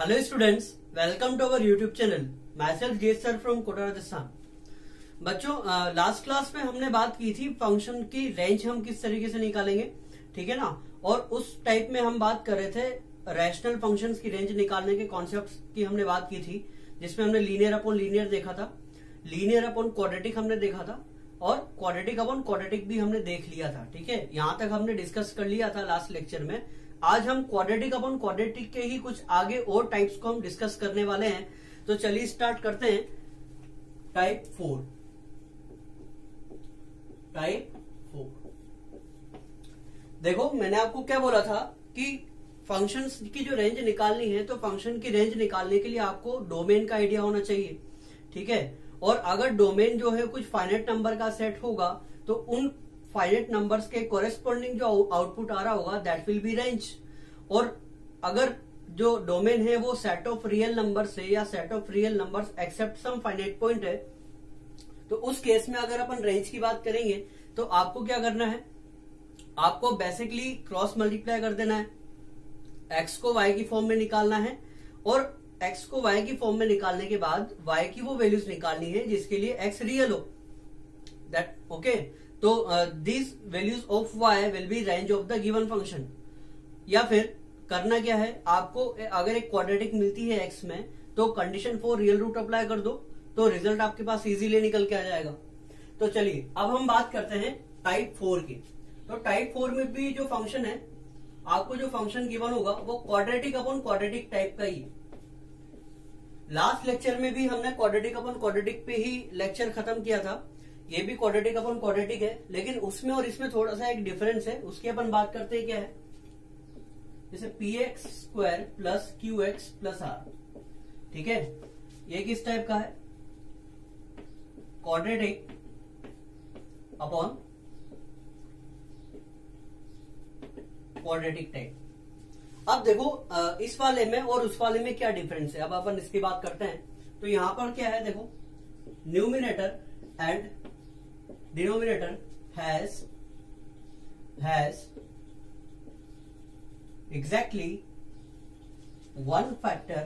Hello students, welcome to our YouTube channel. Myself Jay sir from Kota Rajasthan. बच्चों last class में हमने बात की थी फंक्शन की रेंज हम किस तरीके से निकालेंगे, ठीक है ना। और उस टाइप में हम बात कर रहे थे रैशनल फंक्शंस की रेंज निकालने के कॉन्सेप्ट्स की हमने बात की थी, जिसमें हमने लीनियर अपॉन लीनियर देखा था, लीनियर अपॉन क्वाड्रेटिक हमने देखा था और क्वाड्रेटिक अपॉन क्वाड्रेटिक भी हमने देख लिया था। ठीक है, यहां तक हमने डिस्कस कर लिया था लास्ट लेक्चर में। आज हम क्वाड्रेटिक अपॉन क्वाड्रेटिक के ही कुछ आगे और टाइप्स को हम डिस्कस करने वाले हैं। तो चलिए स्टार्ट करते हैं। टाइप 4। देखो मैंने आपको क्या बोला था कि फंक्शंस की जो रेंज निकालनी है, तो फंक्शन की रेंज निकालने के लिए आपको डोमेन का आइडिया होना चाहिए, ठीक है। और अगर डोमेन जो है कुछ फाइनाइट नंबर का सेट होगा, तो उन फाइनाइट नंबर्स के कोरेस्पॉन्डिंग जो आउटपुट आ रहा होगा दैट विल बी रेंज। और अगर जो डोमेन है वो सेट ऑफ रियल नंबर्स है या set of real numbers except some finite point है, तो उस केस में अगर अपन रेंज की बात करेंगे तो आपको क्या करना है, आपको बेसिकली क्रॉस मल्टीप्लाई कर देना है, एक्स को वाई की फॉर्म में निकालना है और एक्स को वाई की फॉर्म में निकालने के बाद वाई की वो वैल्यूज निकालनी है जिसके लिए एक्स रियल हो, दैट ओके। तो this values of Y will be range of the given function. या फिर करना क्या है, आपको अगर एक क्वाड्रेटिक मिलती है एक्स में, तो condition for real root apply कर दो, तो रिजल्ट आपके पास इजीली निकल के आ जाएगा। तो चलिए अब हम बात करते हैं टाइप 4 की। तो टाइप 4 में भी जो फंक्शन है, आपको जो फंक्शन गिवन होगा वो क्वाड्रेटिक अपॉन क्वाड्रेटिक टाइप का ही। लास्ट लेक्चर में भी हमने क्वाड्रेटिक अपॉन क्वाड्रेटिक पे ही लेक्चर खत्म किया था। ये भी क्वाड्रेटिक अपॉन क्वाड्रेटिक है, लेकिन उसमें और इसमें थोड़ा सा एक डिफरेंस है, उसकी अपन बात करते हैं। क्या है, जैसे px square plus qx plus r, ठीक है। ये किस टाइप का है, क्वाड्रेटिक अपॉन क्वाड्रेटिक टाइप। अब देखो इस वाले में और उस वाले में क्या डिफरेंस है, अब अपन इसकी बात करते हैं। तो यहां पर क्या है, देखो numerator and denominator has exactly one factor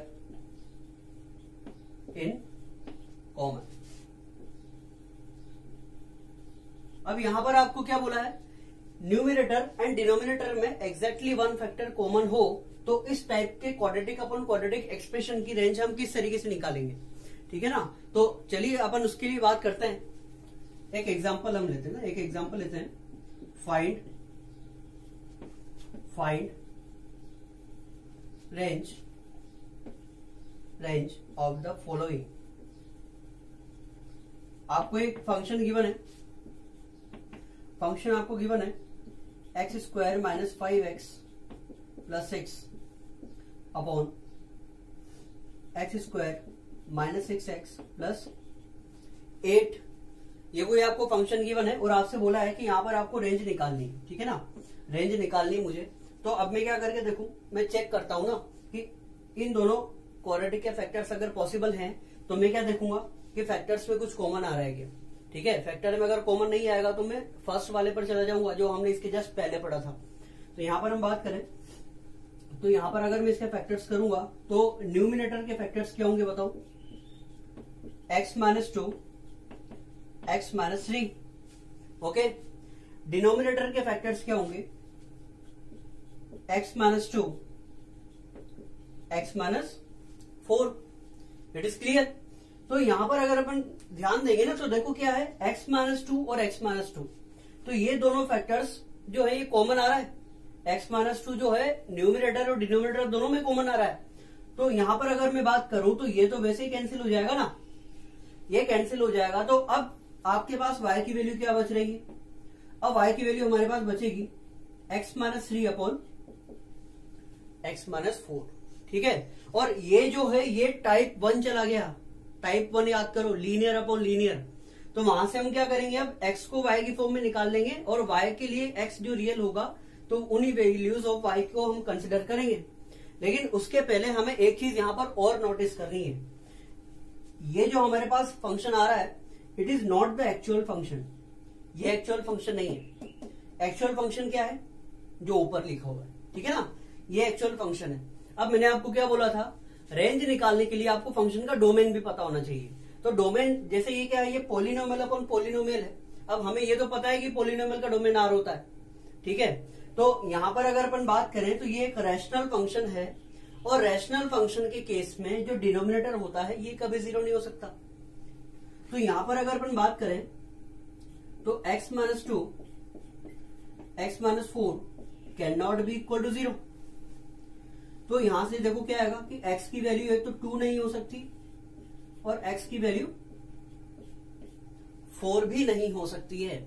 in common। अब यहां पर आपको क्या बोला है, न्यूमिनेटर एंड डिनोमिनेटर में एग्जैक्टली वन फैक्टर कॉमन हो, तो इस टाइप के क्वाड्रेटिक अपॉन क्वाड्रेटिक एक्सप्रेशन की रेंज हम किस तरीके से निकालेंगे, ठीक है ना। तो चलिए अपन उसके लिए बात करते हैं। एक एग्जांपल हम लेते हैं ना, एक एग्जांपल लेते हैं। Find range of the following. आपको एक फंक्शन गिवन है, फंक्शन आपको गिवन है x square minus 5x plus 6 upon x square minus 6x plus 8। ये कोई आपको फंक्शन गिवन है और आपसे बोला है कि यहां पर आपको रेंज निकालनी है, ठीक है ना, रेंज निकालनी मुझे। तो अब मैं क्या करके देखूं, मैं चेक करता हूं ना कि इन दोनों क्वाड्रेटिक के फैक्टर्स अगर पॉसिबल हैं, तो मैं क्या देखूंगा कि फैक्टर्स में कुछ कॉमन आ रहा है क्या, ठीक है। फैक्टर में अगर कॉमन नहीं आएगा तो मैं फर्स्ट वाले पर चला जाऊंगा जो हमने इसके जस्ट पहले पढ़ा था। तो यहां पर हम बात करें तो यहां पर अगर मैं इसके फैक्टर्स करूंगा तो न्यूमिनेटर के फैक्टर्स क्या होंगे बताओ, x minus 2 x minus 3, okay. Denominator के फैक्टर्स क्या होंगे, x minus 2 x minus 4। It is clear. तो यहां पर अगर अपन ध्यान देंगे ना, तो देखो क्या है, x माइनस 2 और x माइनस 2, तो ये दोनों फैक्टर्स जो है ये कॉमन आ रहा है। x माइनस 2 जो है न्यूमिनेटर और डिनोमिनेटर दोनों में कॉमन आ रहा है। तो यहां पर अगर मैं बात करूं तो ये तो वैसे ही कैंसिल हो जाएगा ना, ये कैंसिल हो जाएगा। तो अब आपके पास y की वैल्यू क्या बच रहेगी, अब y की वैल्यू हमारे पास बचेगी x minus 3 upon x minus 4, ठीक है। और ये जो है ये टाइप 1 चला गया, टाइप 1 याद करो, लीनियर अपॉन लीनियर। तो वहां से हम क्या करेंगे, अब x को y की फॉर्म में निकाल लेंगे और y के लिए x जो रियल होगा तो उन्हीं वैल्यूज ऑफ y को हम कंसिडर करेंगे। लेकिन उसके पहले हमें एक चीज यहां पर और नोटिस करनी है, ये जो हमारे पास फंक्शन आ रहा है it is not the actual function, ये एक्चुअल फंक्शन नहीं है। एक्चुअल फंक्शन क्या है, जो ऊपर लिखा हुआ है, ठीक है ना, ये एक्चुअल फंक्शन है। अब मैंने आपको क्या बोला था, रेंज निकालने के लिए आपको फंक्शन का डोमेन भी पता होना चाहिए। तो डोमेन जैसे ये क्या है, ये पॉलिनोमियल अपॉन पॉलिनोमियल है। अब हमें ये तो पता है कि पॉलिनोमियल का डोमेन आर होता है, ठीक है। तो यहां पर अगर अपन बात करें तो ये एक रैशनल फंक्शन है, और रैशनल फंक्शन के केस में जो डिनोमिनेटर होता है ये कभी 0 नहीं हो सकता। तो यहां पर अगर अपन बात करें तो x minus 2 x minus 4 can not be equal to 0। तो यहां से देखो क्या आएगा कि x की वैल्यू एक तो 2 नहीं हो सकती और x की वैल्यू 4 भी नहीं हो सकती है।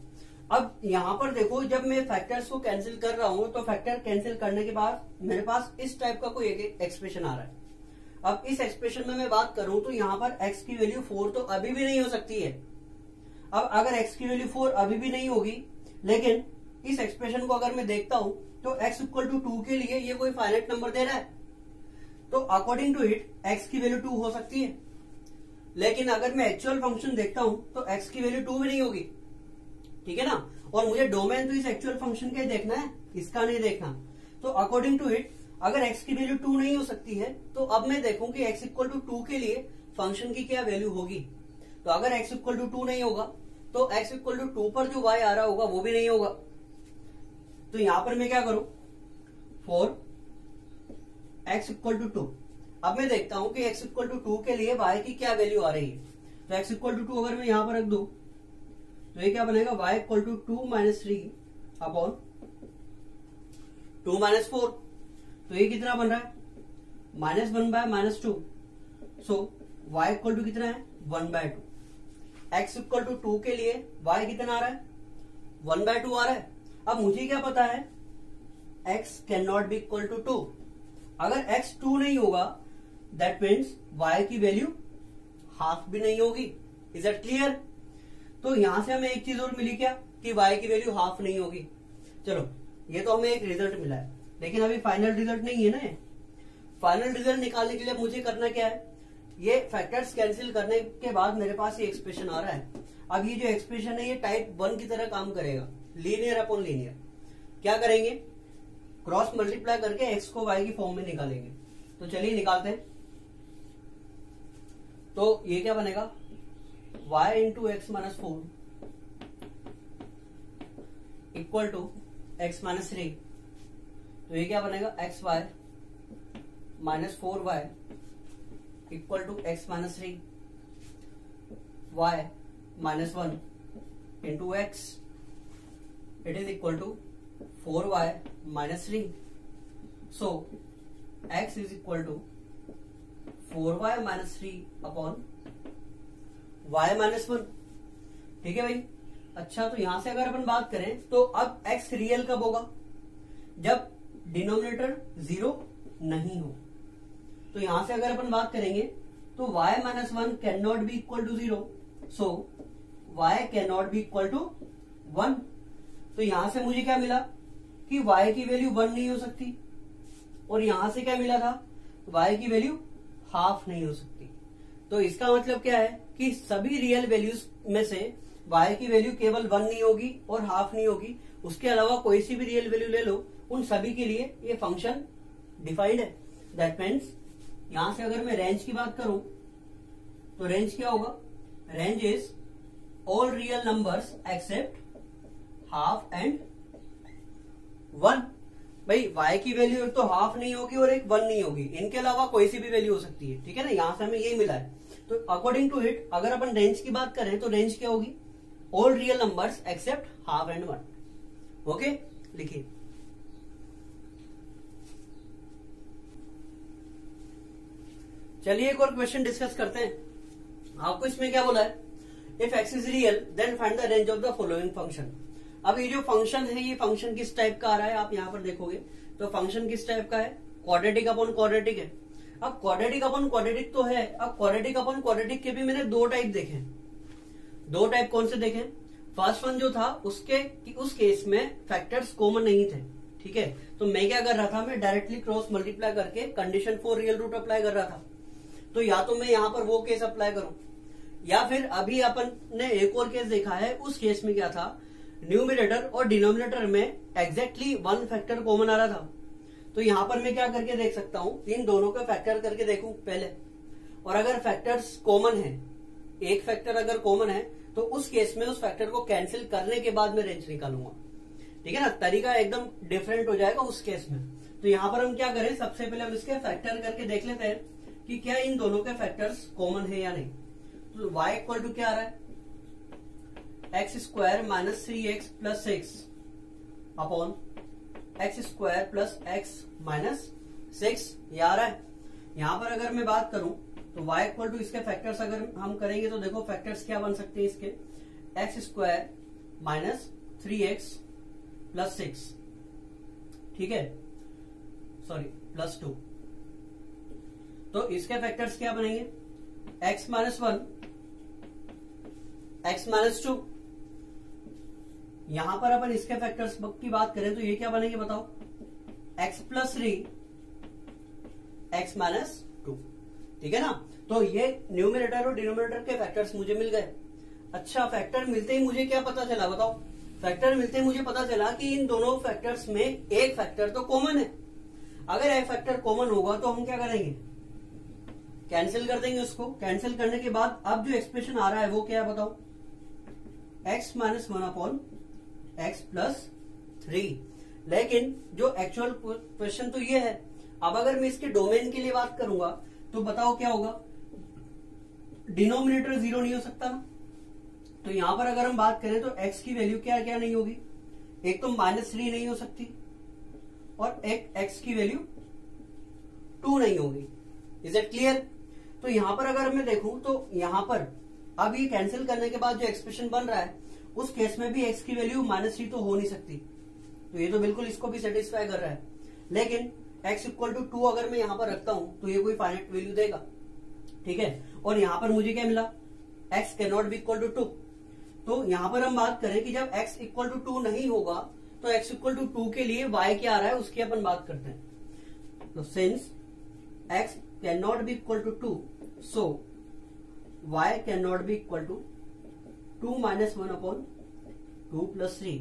अब यहां पर देखो जब मैं फैक्टर्स को कैंसिल कर रहा हूं तो फैक्टर कैंसिल करने के बाद मेरे पास इस टाइप का कोई एक एक्सप्रेशन आ रहा है। अब इस एक्सप्रेशन में मैं बात करूं तो यहां पर x की वैल्यू 4 तो अभी भी नहीं हो सकती है। अब अगर x की वैल्यू 4 अभी भी नहीं होगी, लेकिन इस एक्सप्रेशन को अगर मैं देखता हूं तो x इक्वल टू 2 के लिए ये कोई फाइनाइट नंबर दे रहा है, तो अकॉर्डिंग टू इट x की वैल्यू 2 हो सकती है। लेकिन अगर मैं एक्चुअल फंक्शन देखता हूं तो x की वैल्यू 2 भी नहीं होगी, ठीक है ना। और मुझे डोमेन तो इस एक्चुअल फंक्शन का ही देखना है, इसका नहीं देखना। तो अकॉर्डिंग टू इट अगर x की वैल्यू 2 नहीं हो सकती है तो अब मैं देखूं कि x इक्वल टू 2 के लिए फंक्शन की क्या वैल्यू होगी। तो अगर x इक्वल टू 2 नहीं होगा तो x इक्वल टू 2 पर जो y आ रहा होगा वो भी नहीं होगा। तो यहां पर मैं क्या करूं, फॉर x इक्वल टू 2, अब मैं देखता हूं कि x इक्वल टू 2 के लिए y की क्या वैल्यू आ रही है। तो x इक्वल टू 2 अगर मैं यहां पर रख दूं तो ये क्या बनेगा, y equal to 2 minus 3 upon 2 minus 4। तो ये कितना बन रहा है, minus 1 by minus 2। So y equal to कितना है, 1 बाय 2। x इक्वल टू 2 के लिए y कितना आ रहा है, 1 बाय 2 आ रहा है। अब मुझे क्या पता है, x can not be equal to 2। अगर x 2 नहीं होगा दैट मीन्स y की वैल्यू हाफ भी नहीं होगी। Is that clear. तो यहां से हमें एक चीज और मिली क्या, कि y की वैल्यू हाफ नहीं होगी। चलो ये तो हमें एक रिजल्ट मिला है, लेकिन अभी फाइनल रिजल्ट नहीं है ना। फाइनल रिजल्ट निकालने के लिए मुझे करना क्या है, ये फैक्टर्स कैंसिल करने के बाद मेरे पास ये एक्सप्रेशन आ रहा है। अब ये जो एक्सप्रेशन है ये टाइप 1 की तरह काम करेगा, लीनियर अपॉन लीनियर। क्या करेंगे, क्रॉस मल्टीप्लाई करके x को y की फॉर्म में निकालेंगे। तो चलिए निकालते हैं। तो ये क्या बनेगा, y into X minus 4 equal to X minus 3। तो ये क्या बनेगा, X Y minus 4y equal to X minus 3, y minus 1 into X it is equal to 4y minus 3। So x is equal to 4y minus 3 upon y minus 1। ठीक है भाई। अच्छा, तो यहां से अगर अपन बात करें तो अब x रियल कब होगा, जब डिनोमिनेटर 0 नहीं हो। तो यहां से अगर अपन बात करेंगे तो y minus 1 can not be equal to 0, so y can not be equal to 1। तो यहां से मुझे क्या मिला कि y की वैल्यू 1 नहीं हो सकती, और यहां से क्या मिला था, y की वैल्यू हाफ नहीं हो सकती। तो इसका मतलब क्या है कि सभी रियल वैल्यूज में से y की वैल्यू केवल 1 नहीं होगी और हाफ नहीं होगी, उसके अलावा कोई सी भी रियल वैल्यू ले लो, उन सभी के लिए ये फंक्शन डिफाइंड है। दैट मीन्स यहां से अगर मैं रेंज की बात करूं तो रेंज क्या होगा, range is all real numbers accept half and 1। भाई y की वैल्यू एक तो हाफ नहीं होगी और एक 1 नहीं होगी, इनके अलावा कोई सी भी वैल्यू हो सकती है। ठीक है ना, यहां से हमें यही मिला है। तो अकॉर्डिंग टू इट अगर अपन रेंज की बात करें तो रेंज क्या होगी, all real numbers accept half and 1। Okay, लिखिए। चलिए एक और क्वेश्चन डिस्कस करते हैं। आपको इसमें क्या बोला है, if x is real then find the range of the following function. अब ये जो फंक्शन है ये फंक्शन किस टाइप का आ रहा है, आप यहां पर देखोगे तो फंक्शन किस टाइप का है, क्वाड्रेटिक अपॉन क्वाड्रेटिक है। अब क्वाड्रेटिक अपॉन क्वाड्रेटिक तो है, अब क्वाड्रेटिक अपॉन क्वाड्रेटिक के भी मैंने 2 टाइप देखे। 2 टाइप कौन से देखे, फर्स्ट वन जो था उस केस में फैक्टर्स कॉमन नहीं थे। ठीक है, तो मैं क्या कर रहा था, मैं डायरेक्टली क्रॉस मल्टीप्लाई करके condition for real root apply कर रहा था। तो या तो मैं यहां पर वो केस अप्लाई करूं, या फिर अभी अपन ने एक और केस देखा है, उस केस में क्या था, न्यूमिनेटर और डिनोमिनेटर में एग्जैक्टली 1 फैक्टर कॉमन आ रहा था। तो यहां पर मैं क्या करके देख सकता हूं, इन दोनों का फैक्टर करके देखूं पहले, और अगर फैक्टर्स कॉमन है, एक फैक्टर अगर कॉमन है तो उस केस में उस फैक्टर को कैंसिल करने के बाद मैं रेंज निकालूंगा। ठीक है ना, तरीका एकदम डिफरेंट हो जाएगा उस केस में। तो यहां पर हम क्या करें, सबसे पहले हम इसके फैक्टर करके देख लेते हैं कि क्या इन दोनों के फैक्टर्स कॉमन है या नहीं। तो y इक्वल टू क्या आ रहा है, x square minus 3x plus 6 upon x square plus x minus 6 ये आ रहा है। यहां पर अगर मैं बात करूं तो y इक्वल टू इसके फैक्टर्स अगर हम करेंगे तो देखो फैक्टर्स क्या बन सकते हैं इसके, x square minus 3x plus 6, ठीक है, सॉरी प्लस 2। तो इसके फैक्टर्स क्या बनेंगे, x माइनस 1, x माइनस 2। यहां पर अपन इसके फैक्टर्स की बात करें तो ये क्या बनेंगे बताओ, x प्लस 3, x माइनस 2। ठीक है ना, तो ये न्यूमरेटर और डिनोमिनेटर के फैक्टर्स मुझे मिल गए। अच्छा, फैक्टर मिलते ही मुझे क्या पता चला बताओ, फैक्टर मिलते ही मुझे पता चला कि इन दोनों फैक्टर्स में एक फैक्टर तो कॉमन है। अगर एक फैक्टर कॉमन होगा तो हम क्या करेंगे, कैंसिल कर देंगे उसको। कैंसिल करने के बाद अब जो एक्सप्रेशन आ रहा है वो क्या है बताओ, x minus 1 upon x plus 3। लेकिन जो एक्चुअल क्वेश्चन तो ये है, अब अगर मैं इसके डोमेन के लिए बात करूंगा तो बताओ क्या होगा, डिनोमिनेटर 0 नहीं हो सकता ना। तो यहां पर अगर हम बात करें तो x की वैल्यू क्या क्या नहीं होगी, एक तो -3 नहीं हो सकती और एक x की वैल्यू 2 नहीं होगी। Is it clear. तो यहां पर अगर मैं देखूं तो यहां पर अब ये कैंसिल करने के बाद जो एक्सप्रेशन बन रहा है उस केस में भी x की वैल्यू -3 तो हो नहीं सकती, तो ये तो बिल्कुल इसको भी सेटिस्फाई कर रहा है। लेकिन x इक्वल टू 2 अगर मैं यहां पर रखता हूं तो ये कोई फाइनाइट वैल्यू देगा, ठीक है। और यहां पर मुझे क्या मिला, x can not be equal to 2। तो यहां पर हम बात करें कि जब x इक्वल टू 2 नहीं होगा तो x इक्वल टू 2 के लिए y क्या आ रहा है उसकी अपन बात करते हैं। तो since x can not be equal to 2, so y can not be equal to 2 minus 1 upon 2 plus 3,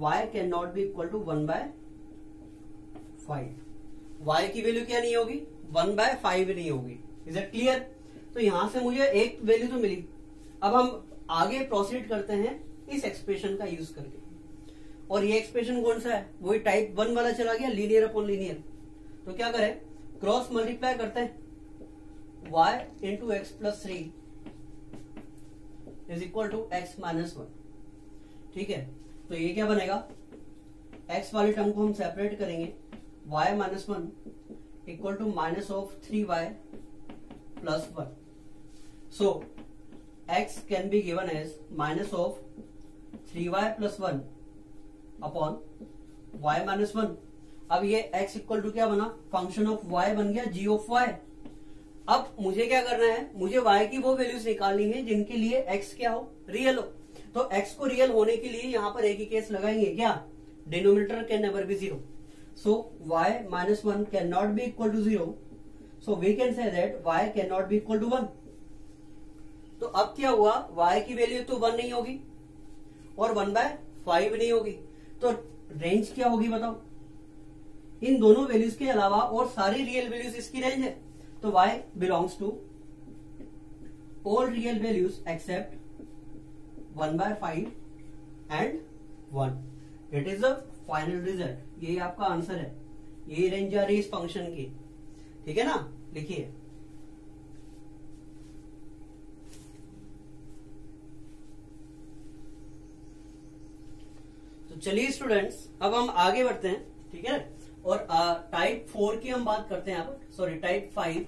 y can not be equal to 1/5। y की वैल्यू क्या नहीं होगी, 1/5 नहीं होगी। Is it clear. तो यहां से मुझे एक वैल्यू तो मिली। अब हम आगे प्रोसीड करते हैं इस एक्सप्रेशन का यूज करके, और ये एक्सप्रेशन कौन सा है, वही टाइप 1 वाला चला गया, लीनियर अपॉन लीनियर। तो क्या करें, क्रॉस मल्टीप्लाई करते हैं, y into X plus 3 is equal to X minus 1। ठीक है, तो ये क्या बनेगा, x वाली टर्म को हम सेपरेट करेंगे, y minus 1 equal to minus of 3y plus 1। So x can be given as minus of 3y plus 1 upon y minus 1। अब ये x इक्वल टू क्या बना, फंक्शन ऑफ y बन गया g ऑफ y। अब मुझे क्या करना है, मुझे y की वो वैल्यूज निकालनी है जिनके लिए x क्या हो, रियल हो। तो x को रियल होने के लिए यहां पर एक ही केस लगाएंगे, क्या, denominator can never be 0। So y minus 1 can not be equal to 0, so we can say that y can not be equal to 1। तो अब क्या हुआ, y की वैल्यू तो 1 नहीं होगी और 1/5 नहीं होगी, तो रेंज क्या होगी बताओ, इन दोनों वैल्यूज के अलावा और सारी रियल वैल्यूज इसकी रेंज है। तो y belongs to all real values except 1/5 and 1। It is the final result. यही आपका आंसर है, यही रेंज आ रही है इस फंक्शन की। ठीक है ना, लिखिए। चलिए स्टूडेंट्स, अब हम आगे बढ़ते हैं, ठीक है। और टाइप 4 की हम बात करते हैं अब, सॉरी टाइप 5।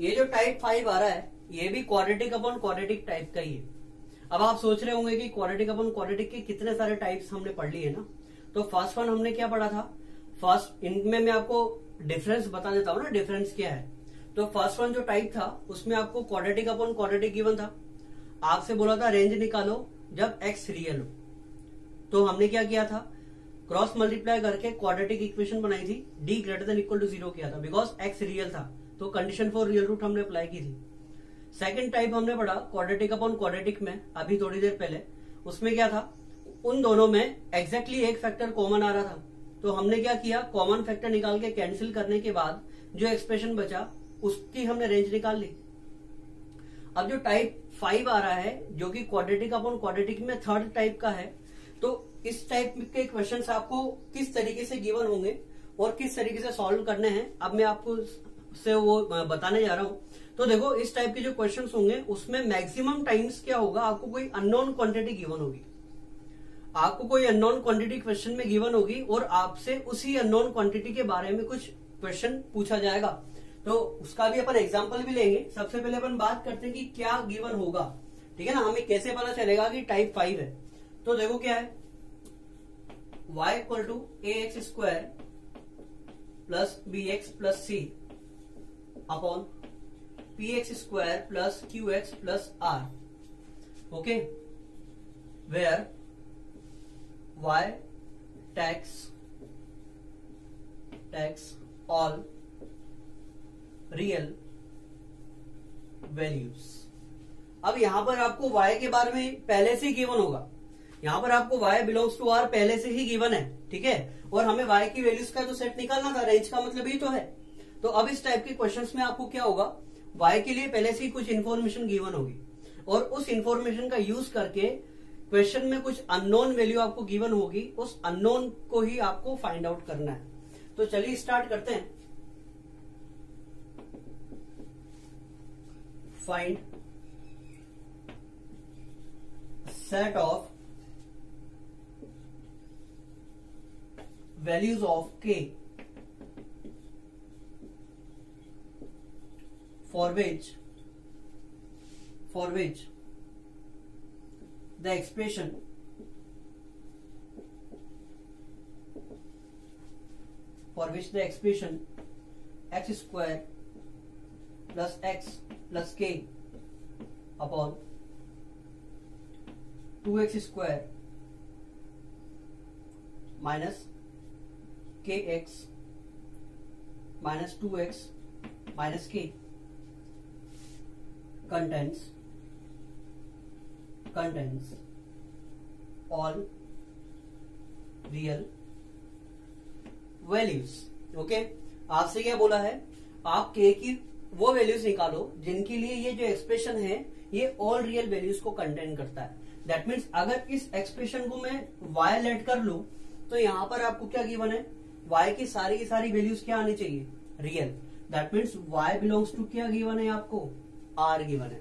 ये जो टाइप 5 आ रहा है ये भी क्वाड्रेटिक अपॉन क्वाड्रेटिक टाइप का ही है। अब आप सोच रहे होंगे कि क्वाड्रेटिक अपॉन क्वाड्रेटिक के कितने सारे टाइप्स हमने पढ़ लिए ना। तो फर्स्ट वन हमने क्या पढ़ा था, फर्स्ट इनमें मैं आपको डिफरेंस बता देता हूँ ना, डिफरेंस क्या है। तो फर्स्ट वन जो टाइप था उसमें आपको क्वाड्रेटिक अपॉन क्वाड्रेटिक गिवन था, आपसे बोला था रेंज निकालो जब x रियल हो। तो हमने क्या किया था, क्रॉस मल्टीप्लाई करके क्वाड्रेटिक इक्वेशन बनाई थी, d greater than equal to 0 किया था, बिकॉज x रियल था, तो कंडीशन फॉर रियल रूट हमने अप्लाई की थी। सेकंड टाइप हमने पढ़ा क्वाड्रेटिक अपॉन क्वाड्रेटिक में, अभी थोड़ी देर पहले। उसमें क्या था, उन दोनों में एग्जैक्टली एक फैक्टर कॉमन आ रहा था, तो हमने क्या किया, कॉमन फैक्टर निकाल के कैंसिल करने के बाद जो एक्सप्रेशन बचा उसकी हमने रेंज निकाल ली। अब जो टाइप 5 आ रहा है जो कि क्वाड्रेटिक अपॉन क्वाड्रेटिक में थर्ड टाइप का है, तो इस टाइप के क्वेश्चंस आपको किस तरीके से गिवन होंगे और किस तरीके से सॉल्व करने हैं अब मैं आपको से वो बताने जा रहा हूं। तो देखो इस टाइप के जो क्वेश्चंस होंगे उसमें मैक्सिमम टाइम्स क्या होगा, आपको कोई अननोन क्वांटिटी गिवन होगी, आपको कोई अननोन क्वांटिटी क्वेश्चन में गिवन होगी और आपसे उसी अननोन क्वांटिटी के बारे में कुछ क्वेश्चन पूछा जाएगा। तो उसका भी अपन एग्जांपल भी लेंगे। सबसे पहले अपन बात करते हैं कि क्या गिवन होगा, ठीक है ना, हमें कैसे पता चलेगा कि टाइप 5 है। तो देखो क्या है, y equal to ax square plus bx plus c upon px square plus qx plus r, okay, where y takes all real values. अब यहां पर आपको y के बारे में पहले से ही गिवन होगा, यहां पर आपको y बिलोंग्स टू r पहले से ही गिवन है, ठीक है, और हमें y की वैल्यूज का तो सेट निकालना था, रेंज का मतलब ही तो है। तो अब इस टाइप के क्वेश्चंस में आपको क्या होगा, y के लिए पहले से ही कुछ इन्फॉर्मेशन गिवन होगी और उस इन्फॉर्मेशन का यूज करके क्वेश्चन में कुछ अननोन वैल्यू आपको गिवन होगी, उस अननोन को ही आपको फाइंड आउट करना है। तो चलिए स्टार्ट करते हैं। Find set of values of k for which the expression x square plus x plus k upon 2x square minus kx minus 2x minus k contains all real values, okay. आपसे क्या बोला है, आप k की वो values निकालो जिनके लिए ये जो एक्सप्रेशन है ये ऑल रियल वैल्यूज को कंटेन करता है। दैट मीन्स अगर इस एक्सप्रेशन को मैं y लेट कर लूं तो यहां पर आपको क्या गिवन है, y की सारी वैल्यूज क्या आनी चाहिए, real. That means y belongs to क्या गिवन है, आपको r गिवन है,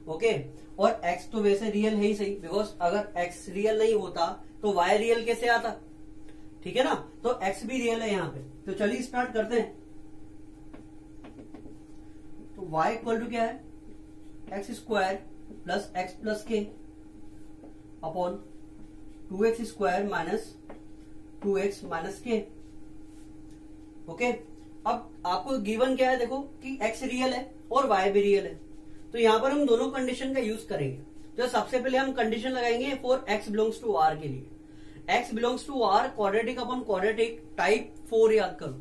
ओके। और x तो वैसे रियल है ही सही, बिकॉज अगर x रियल नहीं होता तो y रियल कैसे आता, ठीक है ना, तो x भी रियल है यहाँ पे। तो चलिए स्टार्ट करते हैं। तो y इक्वल टू क्या है, x square plus x plus k upon 2x square minus 2x minus k, okay. अब आपको गिवन क्या है, देखो कि x रियल है और y भी रियल है, तो यहां पर हम दोनों कंडीशन का यूज करेंगे। तो सबसे पहले हम कंडीशन लगाएंगे for x belongs to r के लिए। x belongs to r quadratic upon quadratic type 4 याद करो,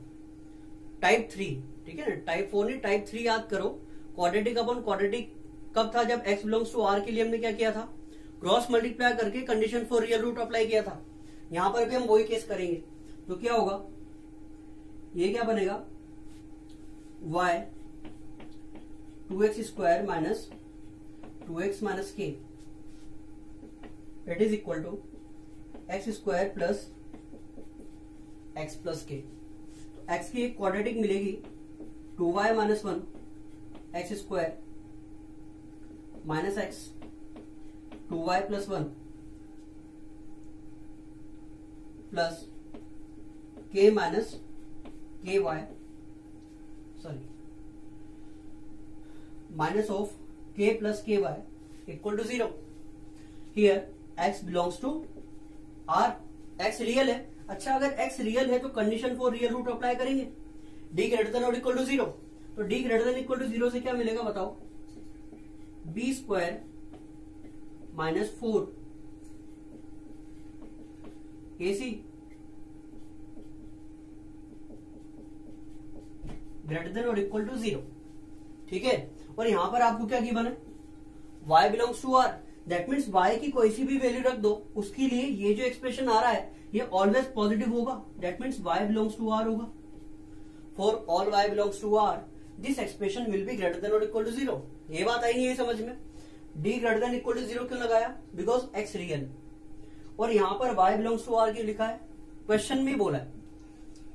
टाइप 3, ठीक है ना, टाइप 4 नहीं टाइप 3 याद करो। क्वाड्रेटिक अपॉन क्वाड्रेटिक कब था, जब x बिलोंग्स टू r के लिए हमने क्या किया था, क्रॉस मल्टीप्लाई करके condition for real root apply किया था। यहां पर भी हम वही केस करेंगे। तो क्या होगा, ये क्या बनेगा, y 2x square minus 2x minus k it is equal to x square plus x plus k. तो x की एक क्वाड्रेटिक मिलेगी 2y minus 1 x square minus x 2y plus 1 plus k minus ky, sorry minus of k plus ky equal to 0। Here x belongs to r, x real है। अच्छा अगर x real है तो condition for real root apply करेंगे, d greater than और equal to 0। तो d greater than equal to 0 से क्या मिलेगा बताओ, b square minus 4 AC greater than और इक्वल टू 0, ठीक है। और यहां पर आपको क्या गिवन है, y belongs to r, that means y की कोई सी भी वैल्यू रख दो, उसके लिए ये जो एक्सप्रेशन आ रहा है ये ऑलवेज पॉजिटिव होगा। That means y belongs to r होगा। For all y belongs to r this expression will be greater than और इक्वल टू 0। ये बात आई नहीं है समझ में। d greater than equal to 0 क्यों लगाया? बिकॉज x रियल, और यहां पर y बिलोंग्स टू r क्यों लिखा है? क्वेश्चन में बोला है,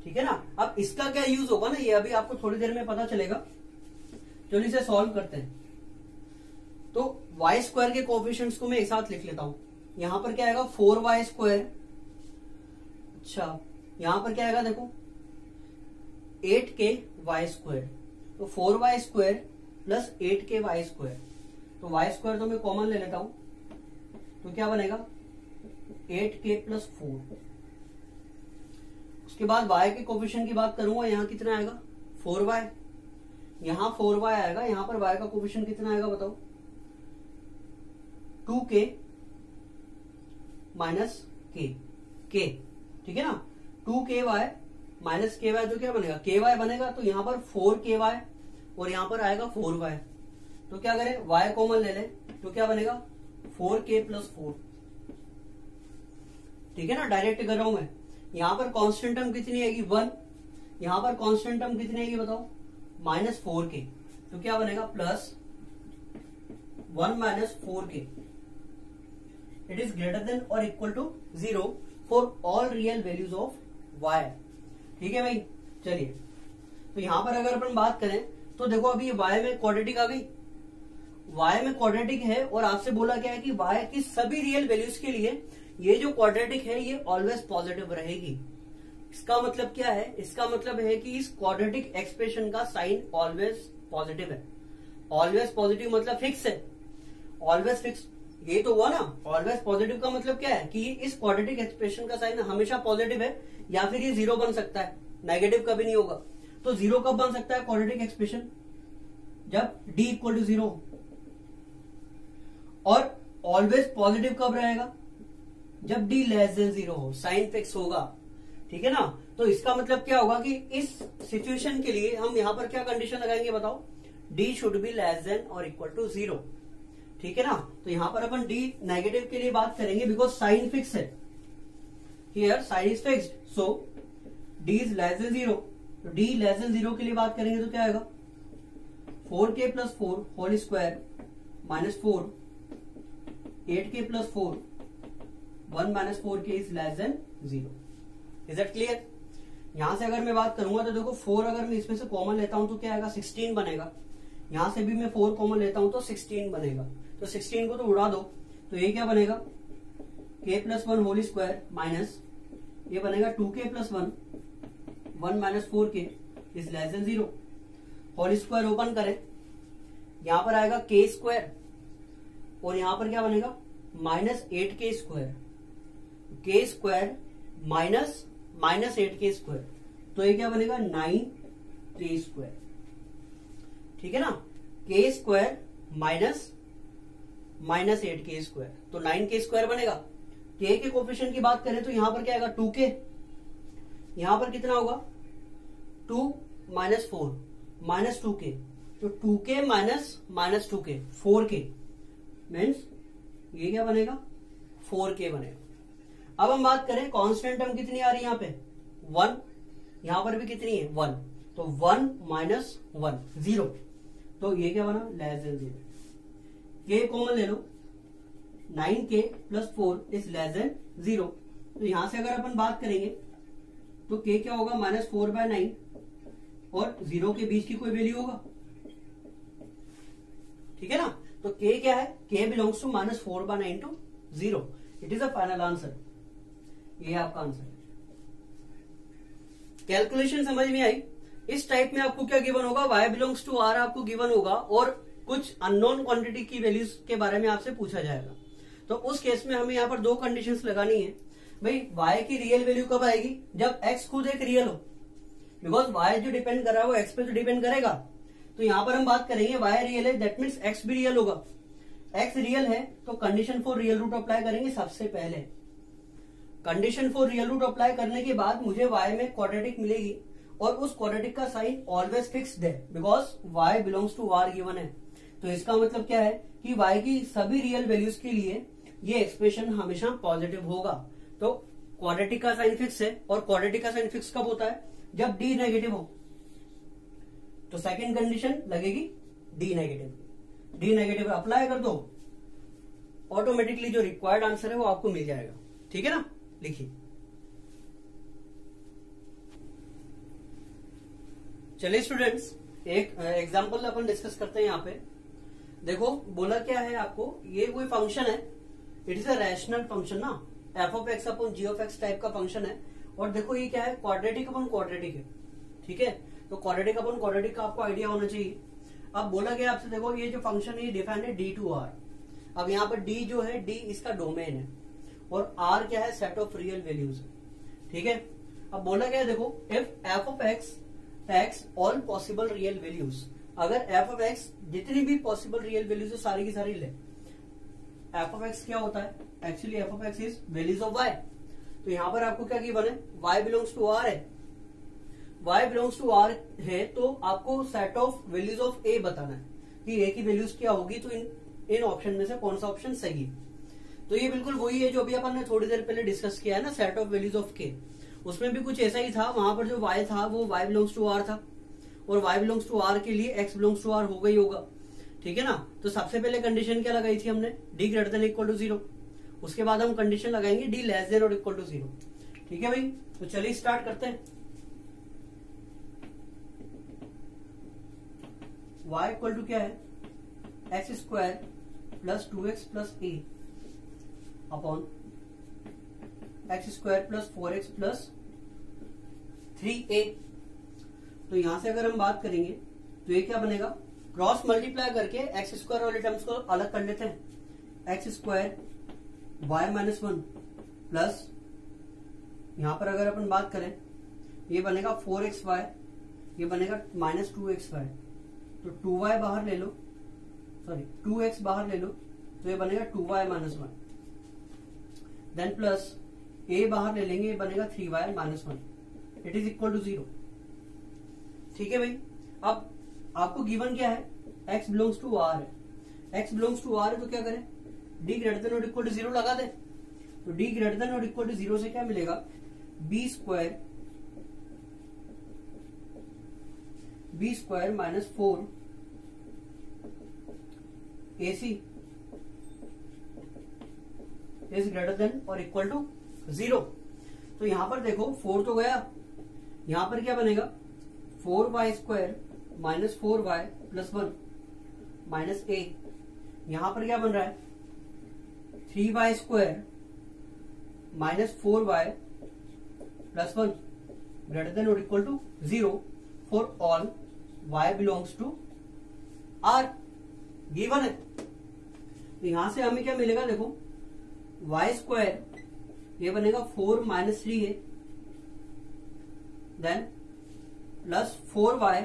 ठीक है ना। अब इसका क्या यूज होगा ना, ये अभी आपको थोड़ी देर में पता चलेगा। चलो इसे सॉल्व करते हैं। तो y स्क्वायर के कोएफिशिएंट्स को मैं एक साथ लिख लेता हूं। यहां पर क्या आएगा? 4y square. अच्छा, यहां पर क्या आएगा देखो, 8k स्क्वायर। तो 4y square plus 8k square. तो y स्क्वायर तो मैं कॉमन ले लेता हूं, तो क्या बनेगा? 8k plus 4। उसके बाद y के कोएफिशिएंट की बात करूंगा, यहां कितना आएगा? 4y। यहां 4y आएगा, यहां पर y का कोएफिशिएंट कितना आएगा बताओ? 2k माइनस k, ठीक है ना। 2ky माइनस ky तो क्या बनेगा? ky बनेगा, तो यहां पर 4ky और यहां पर आएगा 4y। तो क्या करें? y कॉमन ले ले, तो क्या बनेगा? 4k प्लस 4, ठीक है ना। डायरेक्ट कर रहा हूं मैं। यहां पर कांस्टेंट टर्म कितनी आएगी? 1। यहां पर कांस्टेंट टर्म कितनी आएगी बताओ? Minus 4k। तो क्या बनेगा? Plus 1 minus 4k। It is greater than और equal to 0 for all real values of y। ठीक है भाई, चलिए। तो यहां पर अगर अपन बात करें तो देखो, अभी y में क्वाड्रेटिक आ गई, y में क्वाड्रेटिक है, और आपसे बोला गया है कि y की सभी रियल वैल्यूज के लिए ये जो क्वाड्रेटिक है ये ऑलवेज पॉजिटिव रहेगी। इसका मतलब क्या है? इसका मतलब है कि इस क्वाड्रेटिक एक्सप्रेशन का साइन ऑलवेज पॉजिटिव है। ऑलवेज पॉजिटिव मतलब फिक्स है, ऑलवेज फिक्स, ये तो हुआ ना। ऑलवेज पॉजिटिव का मतलब क्या है कि इस क्वाड्रेटिक एक्सप्रेशन का साइन हमेशा पॉजिटिव है, या फिर ये 0 बन सकता है, नेगेटिव कभी नहीं होगा। तो 0 कब बन सकता है क्वाड्रेटिक एक्सप्रेशन? जब d इक्वल टू 0। और ऑलवेज पॉजिटिव कब रहेगा? जब d लेस देन 0 हो, साइन फिक्स होगा, ठीक है ना। तो इसका मतलब क्या होगा कि इस सिचुएशन के लिए हम यहां पर क्या कंडीशन लगाएंगे बताओ? d should be less than और इक्वल टू 0, ठीक है ना। तो यहां पर अपन d नेगेटिव के लिए बात करेंगे, बिकॉज साइन फिक्स है। Here sine is fixed, so d is less than 0। तो d लेस देन 0 के लिए बात करेंगे तो क्या आएगा? 4k plus 4 whole square minus 4, 8k plus 4, 1 minus 4k is less than 0। Is that clear? यहां से अगर मैं बात करूंगा तो देखो, 4 अगर मैं इसमें से कॉमन लेता हूं तो क्या आएगा? 16 बनेगा। यहां से भी मैं 4 कॉमन लेता हूं तो 16 बनेगा। तो 16 को तो उड़ा दो, तो ये क्या बनेगा? k plus 1 whole square minus ये बनेगा 2k plus 1, 1 minus 4k is less than 0। Whole square open करें, यहां पर आएगा k स्क्वायर, और यहां पर क्या बनेगा? Minus 8k square, k square minus 8k square. तो ये क्या बनेगा? 9k स्क्वायर, ठीक है ना। k square minus 8k square, तो 9k स्क्वायर बनेगा। k के कोएफिशिएंट की बात करें तो यहां पर क्या आएगा? 2k। यहां पर कितना होगा? 2 माइनस 4 माइनस 2k, तो 2k minus 2k 4k means ये क्या बनेगा? 4k बनेगा। अब हम बात करें कांस्टेंट टर्म कितनी आ रही है यहाँ पे? 1। यहां पर भी कितनी है? 1। तो 1 माइनस 1 0, तो ये क्या बना? Less than 0। k कॉमन ले लो, 9k plus 4 is less than 0। तो यहां से अगर अपन बात करेंगे तो k क्या होगा? माइनस 4/9, और 0 के बीच की कोई वैल्यू होगा, ठीक है ना। तो k क्या है? k belongs to minus 4/9 to 0। It is a final answer. ये आपका आंसर है। कैलकुलेशन समझ में आई? इस टाइप में आपको क्या गिवन होगा? y बिलोंग्स टू r आपको गिवन होगा, और कुछ अननोन क्वांटिटी की वैल्यूज के बारे में आपसे पूछा जाएगा। तो उस केस में हमें यहाँ पर 2 कंडीशंस लगानी है। भाई y की रियल वैल्यू कब आएगी? जब x खुद एक रियल हो, बिकॉज y जो डिपेंड कर रहा है वो x पे तो डिपेंड करेगा। तो यहां पर हम बात करेंगे y रियल है, दैट मीन्स x भी रियल होगा। x रियल है तो condition for real root apply करेंगे सबसे पहले। Condition for real root apply करने के बाद मुझे y में क्वाड्रेटिक मिलेगी, और उस क्वाड्रेटिक का साइन ऑलवेज फिक्स्ड है, because y belongs to r given है। तो इसका मतलब क्या है कि y की सभी रियल वैल्यूज के लिए ये एक्सप्रेशन हमेशा पॉजिटिव होगा। तो क्वाड्रेटिक का साइन फिक्स है, और क्वाड्रेटिक का साइन फिक्स कब होता है? जब डी नेगेटिव हो। तो सेकंड कंडीशन लगेगी D negative. D negative apply कर दो, ऑटोमेटिकली जो रिक्वायर्ड आंसर है वो आपको मिल जाएगा। ठीक है ना, लिखिए। चलिए स्टूडेंट्स, एक एग्जांपल अपन डिस्कस करते हैं। यहाँ पे देखो बोला क्या है आपको, ये कोई फंक्शन है, it is a rational function ना, f of x upon g of x type का फंक्शन है। और देखो ये क्या है, क्वाड्रेटिक अपॉन क्वाड्रेटिक है। ठीक है, तो क्वाड्रेटिक अपॉन क्वाड्रेटिक का आपको आइडिया होना चाहिए। अब बोला गया आपसे, देखो ये जो फंक्शन है डिफाइंड है डी टू आर। अब यहाँ पर डी जो है, डी इसका डोमेन है, और आर क्या है, सेट ऑफ रियल वैल्यूज। ठीक है, अब बोला गया देखो, if F of x x all possible real values, अगर एफ ऑफ एक्स जितनी भी पॉसिबल रियल वैल्यूज है सारी की सारी ले। एफ ऑफ एक्स क्या होता है, actually f of x is values of y. तो यहां पर आपको क्या गिवन है, वाई बिलोंग्स टू आर है। वाई बिलोंग्स टू आर है, तो आपको set of values of a बताना है कि ए की वैल्यूज क्या होगी। तो इन ऑप्शन में से कौन सा ऑप्शन सही है? तो ये बिल्कुल वही है जो अभी अपन ने थोड़ी देर पहले डिस्कस किया है ना, सेट ऑफ वैल्यूज ऑफ के। उसमें भी कुछ ऐसा ही था, वहां पर जो y था वो y बिलोंग्स टू r था, और y बिलोंग्स टू r के लिए x बिलोंग्स टू r होगा ही होगा। ठीक है ना, तो सबसे पहले कंडीशन क्या लगाई थी हमने, d greater than equal to 0। उसके बाद हम कंडीशन लगाएंगे d लेस देन और इक्वल टू 0। ठीक है भाई, तो चलिए स्टार्ट करते हैं। y इक्वल टू क्या है, x square plus 2x plus a upon x square plus 4x plus 3a। तो यहां से अगर हम बात करेंगे तो ये क्या बनेगा, क्रॉस मल्टीप्लाई करके एक्स स्क्वायर वाले टर्म्स को अलग कर लेते हैं। X square y minus 1 plus, यहां पर अगर अपन बात करें ये बनेगा 4xy, ये बनेगा माइनस 2xy। तो 2y बाहर ले लो, सॉरी 2x बाहर ले लो, तो ये बनेगा 2y minus 1। Then plus a बाहर ले लेंगे, ये बनेगा 3y minus 1। It is equal to 0। ठीक है भाई, अब आपको गिवन क्या है, x बिलोंग्स टू r है। x बिलोंग्स टू r है, तो क्या करें, d ग्रेटर देन और इक्वल टू 0 लगा दें। तो d ग्रेटर देन और इक्वल टू 0 से क्या मिलेगा, b square minus 4 ac is greater than और इक्वल टू 0। तो यहां पर देखो 4 तो गया, यहां पर क्या बनेगा, 4y square minus 4y plus 1 minus a। यहां पर क्या बन रहा है, 3y square minus 4y plus 1 greater than और equal to 0 for all y belongs to r। Given है, तो यहां से हमें क्या मिलेगा, देखो y स्क्वायर ये बनेगा 4 माइनस 3 है, देन प्लस 4y,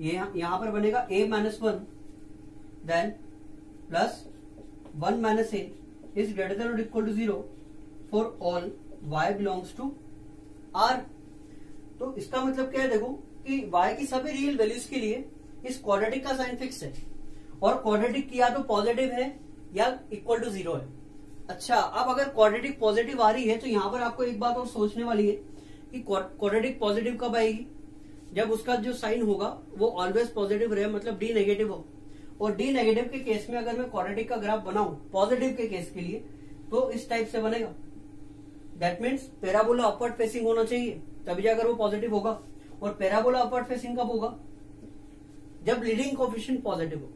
ये यहां पर बनेगा a minus 1, then plus 1 minus a is greater than और equal to 0 for all y belongs to r। तो इसका मतलब क्या है, देखो कि y की सभी रियल वैल्यूज के लिए इस क्वाड्रेटिक का साइन फिक्स है, और क्वाड्रेटिक या तो पॉजिटिव है या इक्वल टू 0 है। अच्छा, अब अगर क्वाड्रेटिक पॉजिटिव आ रही है तो यहां पर आपको एक बात और सोचने वाली है कि क्वाड्रेटिक पॉजिटिव कब आएगी, जब उसका जो साइन होगा वो ऑलवेज पॉजिटिव रहे, मतलब डी नेगेटिव हो। और डी नेगेटिव के केस में अगर मैं क्वाड्रेटिक का ग्राफ बनाऊं पॉजिटिव के केस के लिए, तो इस टाइप से बनेगा। That means parabola upward facing होना चाहिए, तभी जाकर वो पॉजिटिव होगा। और पैराबोला अपवर्ड फेसिंग कब होगा, जब लीडिंग कोएफिशिएंट पॉजिटिव हो।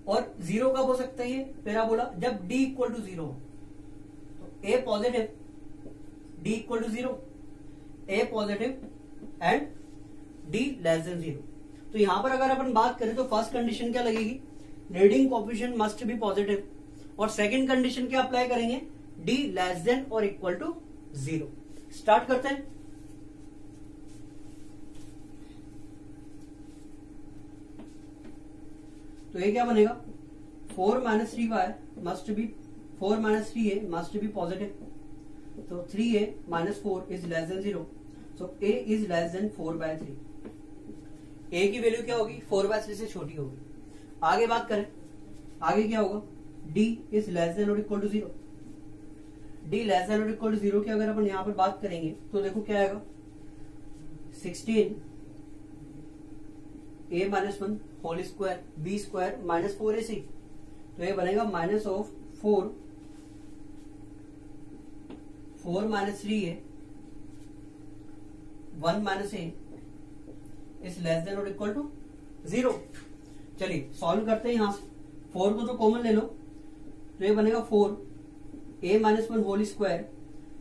और 0 कब हो सकता है ये पैराबोला, जब d इक्वल टू 0 हो। तो a positive, d equal to 0, a positive and d less than 0। तो यहां पर अगर अपन बात करें तो फर्स्ट कंडीशन क्या लगेगी, leading coefficient must be positive, और सेकंड कंडीशन क्या अप्लाई करेंगे, d लेस देन और इक्वल टू 0। स्टार्ट करते हैं। तो ये क्या बनेगा, 4 minus 3y must be 4 minus 3a must be positive. तो 3a minus 4 is less than 0, so a is less then 4/3। a की वैल्यू क्या होगी, 4/3 से छोटी होगी। आगे बात करें, आगे क्या होगा, d इज लेस देन और equal to 0। d less than और इक्वल टू 0 की अगर अपन यहां पर बात करेंगे तो देखो क्या आएगा, 16 a minus 1 whole square b square minus 4ac। तो ये बनेगा minus of 4 minus 3a 1 minus a is less than और इक्वल टू 0। चलिए सॉल्व करते हैं, यहां से 4 को तो कॉमन ले लो, तो ये बनेगा 4 a माइनस 1 होल स्क्वायर,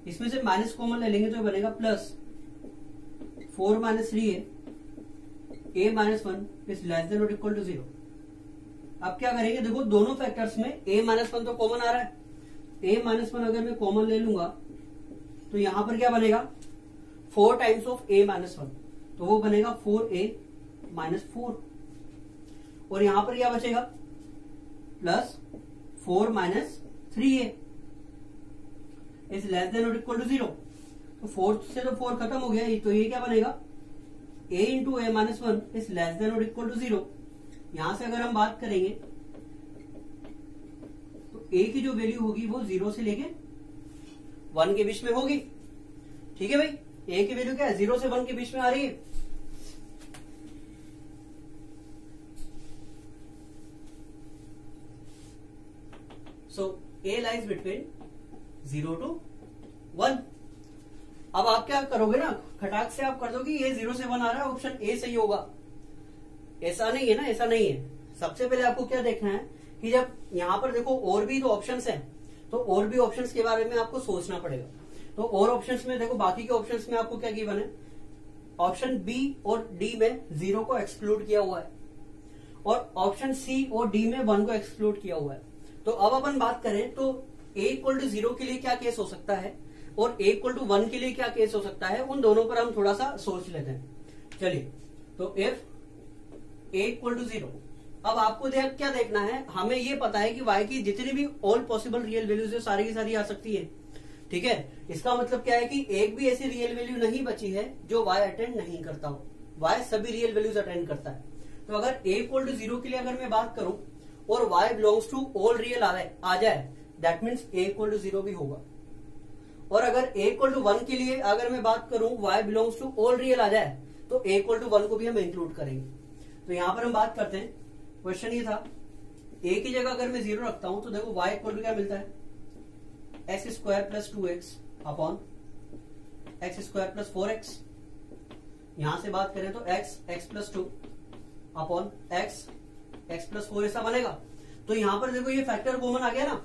इसमें से माइनस कॉमन ले लेंगे तो ये बनेगा plus 4 minus 3a minus 1 is less than और इक्वल टू 0। अब क्या करेंगे, देखो दोनों फैक्टर्स में a माइनस 1 तो कॉमन आ रहा है, a माइनस 1 अगर मैं कॉमन ले लूंगा तो यहां पर क्या बनेगा 4 टाइम्स ऑफ a माइनस 1, तो वो बनेगा 4a माइनस 4, और यहां पर क्या बचेगा plus 4 minus 3a is less than और इक्वल टू 0। तो 4 से तो 4 खत्म हो गया, तो ये क्या बनेगा a into A minus 1 is less than और इक्वल टू 0। यहां से अगर हम बात करेंगे तो a की जो वैल्यू होगी वो 0 से लेके 1 के बीच में होगी। ठीक है भाई, a की वैल्यू क्या है, 0 से 1 के बीच में आ रही है। सो a लाइज बिटवीन 0 to 1। अब आप क्या करोगे ना, खटाक से आप कर दो कि ये 0 से 1 आ रहा है, ऑप्शन ए सही होगा। ऐसा नहीं है ना, ऐसा नहीं है। सबसे पहले आपको क्या देखना है कि जब यहां पर देखो और भी तो ऑप्शंस हैं, तो और भी ऑप्शंस के बारे में आपको सोचना पड़ेगा। तो और ऑप्शंस में देखो, बाकी के ऑप्शंस में आपको क्या गिवन है, ऑप्शन बी और डी में 0 को एक्सक्लूड किया हुआ है, और ऑप्शन सी और डी में 1 को एक्सक्लूड किया हुआ है। तो अब अपन बात करें तो a इक्वल टू 0 के लिए क्या केस हो सकता है और a इक्वल टू 1 के लिए क्या केस हो सकता है, उन दोनों पर हम थोड़ा सा सोच लेते हैं। चलिए, तो इफ a इक्वल टू 0, अब आपको क्या देखना है, हमें ये पता है कि y की जितनी भी ऑल पॉसिबल रियल वैल्यूज है सारी की सारी आ सकती है। ठीक है, इसका मतलब क्या है कि एक भी ऐसी रियल वैल्यू नहीं बची है जो y अटेंड नहीं करता हो, y सभी रियल वैल्यूज अटेंड करता है। तो अगर a इक्वल टू 0 के लिए अगर मैं बात करूं और y belongs to all real आ जाए, that means a equal to 0 भी होगा। और अगर a इक्वल टू 1 के लिए अगर मैं बात करूं, y belongs to all real आ जाए, तो a इक्वल टू 1 को भी हम इंक्लूड करेंगे। तो यहां पर हम बात करते हैं, क्वेश्चन ये था a की जगह अगर मैं 0 रखता हूं तो देखो y इक्वल टू क्या मिलता है, x square plus 2x upon x square plus 4x। यहां से बात करें तो x plus 2 upon x plus 4 ऐसा बनेगा। तो यहां पर देखो ये फैक्टर कॉमन आ गया ना,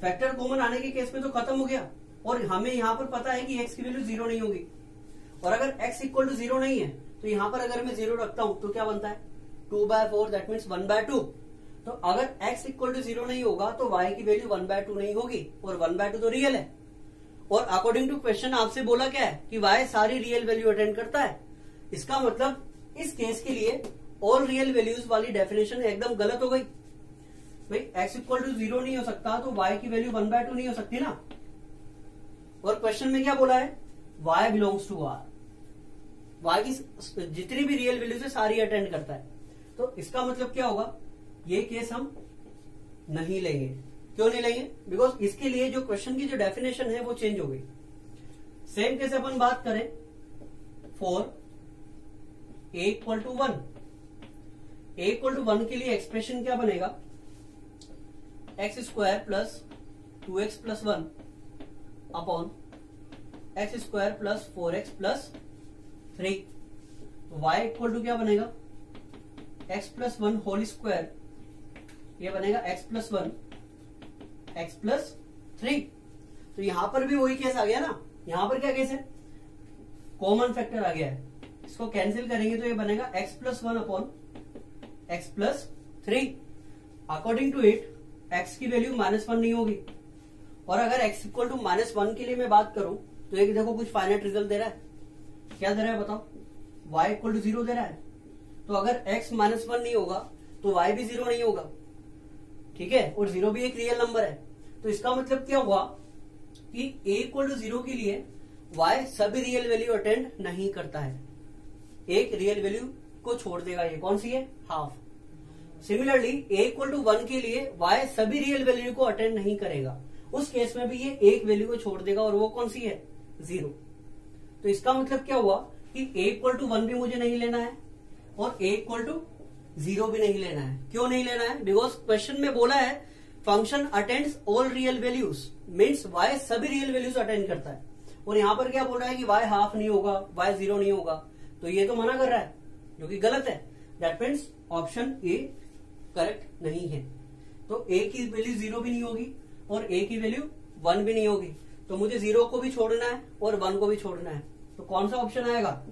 फैक्टर कॉमन आने के केस में तो खत्म हो गया, और हमें यहां पर पता है कि x की वैल्यू 0 नहीं होगी। और अगर x इक्वल टू 0 नहीं है तो यहां पर अगर मैं 0 रखता हूं तो क्या बनता है, 2/4 दैट मीन्स 1/2। तो अगर x इक्वल टू 0 नहीं होगा तो y की वैल्यू 1/2 नहीं होगी, और 1/2 तो रियल है। और अकॉर्डिंग टू क्वेश्चन आपसे बोला क्या है कि y सारी रियल वैल्यू अटेंड करता है। इसका मतलब इस केस के लिए ऑल रियल वैल्यूज वाली डेफिनेशन एकदम गलत हो गई। भाई x इक्वल टू 0 नहीं हो सकता तो y की वैल्यू 1/2 नहीं हो सकती ना। और क्वेश्चन में क्या बोला है, y belongs to r, y की जितनी भी रियल वैल्यूज है सारी अटेंड करता है। तो इसका मतलब क्या होगा, ये केस हम नहीं लेंगे। क्यों नहीं लेंगे, बिकॉज इसके लिए जो क्वेश्चन की जो डेफिनेशन है वो चेंज हो गई। सेम केस अपन बात करें for a equal to 1, a equal to 1 के लिए एक्सप्रेशन क्या बनेगा, x square plus 2x plus 1 upon x square plus 4x plus 3। y equal to क्या बनेगा, x प्लस 1 होल स्क्वायर, ये बनेगा x प्लस 1 x प्लस 3। तो यहां पर भी वही केस आ गया ना, यहां पर क्या केस है, कॉमन फैक्टर आ गया है, इसको कैंसिल करेंगे तो ये बनेगा x plus 1 upon x plus 3। According to it x की वैल्यू -1 नहीं होगी। और अगर x इक्वल टू -1 के लिए मैं बात करूं तो ये देखो कुछ फाइनाइट रिजल्ट दे रहा है, क्या दे रहा है बताओ, y इक्वल टू 0 दे रहा है। तो अगर x -1 नहीं होगा तो y भी 0 नहीं होगा, ठीक है, और 0 भी एक रियल नंबर है। तो इसका मतलब क्या हुआ कि a इक्वल टू 0 के लिए y सभी रियल वैल्यू अटेंड नहीं करता है, एक रियल वैल्यू को छोड़ देगा, ये कौन सी है, half. Similarly a equal to 1 के लिए y सभी रियल वैल्यू को अटेंड नहीं करेगा, उस केस में भी ये एक वैल्यू को छोड़ देगा और वो कौन सी है, 0। तो इसका मतलब क्या हुआ कि a इक्वल टू 1 भी मुझे नहीं लेना है और a इक्वल टू 0 भी नहीं लेना है। क्यों नहीं लेना है? बिकॉज क्वेश्चन में बोला है function attends all real values, means y सभी रियल वैल्यूज अटेंड करता है। और यहां पर क्या बोल रहा है कि y हाफ नहीं होगा, y 0 नहीं होगा, तो ये तो मना कर रहा है, जो कि गलत है। That means option A correct नहीं है। तो a की वैल्यू 0 भी नहीं होगी और a की वैल्यू 1 भी नहीं होगी, तो मुझे 0 को भी छोड़ना है और 1 को भी छोड़ना है। तो कौन सा ऑप्शन आएगा?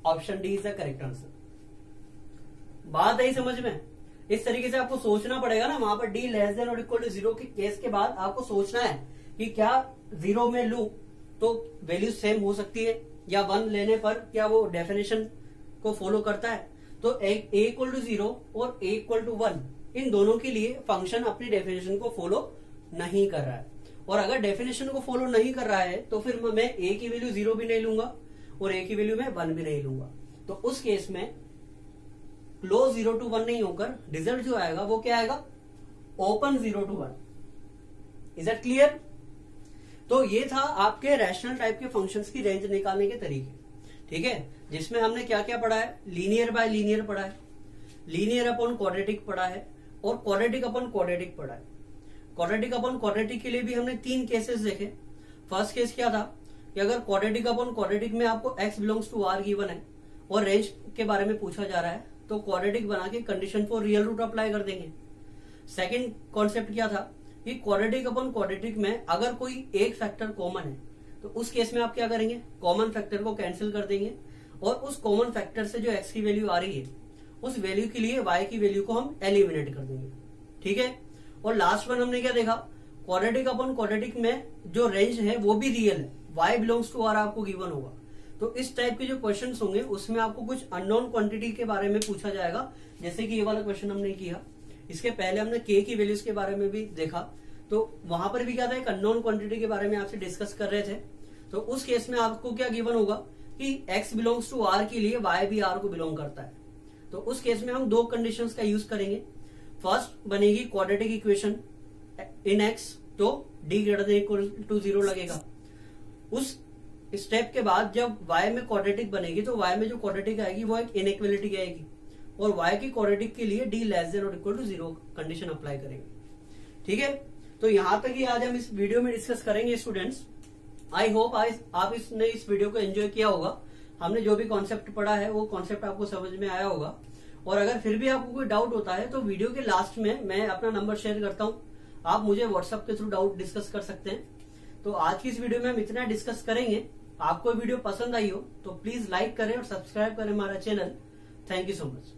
Option D is the correct answer. बात आई समझ में? इस तरीके से आपको सोचना पड़ेगा ना, वहां पर डी लेस देन और इक्वल टू 0 के केस के बाद आपको सोचना है कि क्या 0 में लूं तो वैल्यू सेम हो सकती है, या 1 लेने पर क्या वो डेफिनेशन को फॉलो करता है। तो a इक्वल टू 0 और a इक्वल टू 1 इन दोनों के लिए फंक्शन अपनी डेफिनेशन को फॉलो नहीं कर रहा है। और अगर डेफिनेशन को फॉलो नहीं कर रहा है तो फिर मैं a की वैल्यू 0 भी नहीं लूंगा और a की वैल्यू में 1 भी नहीं लूंगा। तो उस केस में क्लोज 0 to 1 नहीं होकर रिजल्ट जो आएगा वो क्या आएगा? Open 0 to 1। Is that clear? तो ये था आपके रैशनल टाइप के फंक्शंस की रेंज निकालने के तरीके, ठीक है, जिसमें हमने क्या क्या पढ़ा है? लीनियर बाय लीनियर पढ़ा है, लीनियर अपॉन क्वाड्रेटिक पढ़ा है और क्वाड्रेटिक अपॉन क्वाड्रेटिक पढ़ा है। क्वाड्रेटिक अपॉन क्वाड्रेटिक के लिए भी हमने 3 केसेस देखे। फर्स्ट केस क्या था कि अगर क्वाड्रेटिक अपॉन क्वाड्रेटिक में आपको x belongs to r given है और रेंज के बारे में पूछा जा रहा है, तो क्वाड्रेटिक बना के condition for real root apply कर देंगे। सेकंड कॉन्सेप्ट क्या था कि क्वाड्रेटिक अपॉन क्वाड्रेटिक में अगर कोई एक फैक्टर कॉमन है तो उस केस में आप क्या करेंगे? कॉमन फैक्टर को कैंसिल कर देंगे और उस कॉमन फैक्टर से जो x की वैल्यू आ रही है उस वैल्यू के लिए y की वैल्यू को हम एलिमिनेट कर देंगे, ठीक है। और लास्ट वन हमने क्या देखा? क्वाड्रेटिक अपॉन क्वाड्रेटिक में जो रेंज है वो भी रियल है, y बिलोंग्स टू r आपको गिवन होगा। तो इस टाइप के जो क्वेश्चंस होंगे उसमें आपको कुछ अननोन क्वांटिटी के बारे में पूछा जाएगा, जैसे कि ये वाला क्वेश्चन हमने किया। इसके पहले हमने k की वैल्यूज के बारे में भी देखा, तो वहां पर भी क्या था? एक अननोन क्वांटिटी के बारे में आपसे डिस्कस कर रहे थे। तो उस केस में आपको क्या गिवन होगा कि x बिलोंग्स टू r के लिए y भी r को बिलोंग करता है। तो उस केस में हम 2 कंडीशंस का यूज करेंगे। फर्स्ट बनेगी क्वाड्रेटिक इक्वेशन इन x, तो d greater than equal to 0 लगेगा। उस स्टेप के बाद जब y में क्वाड्रेटिक बनेगी तो y में जो क्वाड्रेटिक आएगी वो एक इनइक्वालिटी आएगी और y की क्वाड्रेटिक के लिए d लेस देन और इक्वल टू 0 कंडीशन अप्लाई करेंगे, ठीक है। तो यहां तक ही आज हम इस वीडियो में डिस्कस करेंगे स्टूडेंट्स। आई होप आप इसने इस वीडियो को एंजॉय किया होगा। हमने जो भी कॉन्सेप्ट पढ़ा है वो कॉन्सेप्ट आपको समझ में आया होगा। और अगर फिर भी आपको कोई डाउट होता है तो वीडियो के लास्ट में मैं अपना नंबर शेयर करता हूं, आप मुझे व्हाट्सएप के थ्रू डाउट डिस्कस कर सकते हैं। तो आज की इस वीडियो में हम इतना डिस्कस करेंगे। आपको वीडियो पसंद आई हो तो प्लीज लाइक करें और सब्सक्राइब करें हमारा channel. Thank you so much.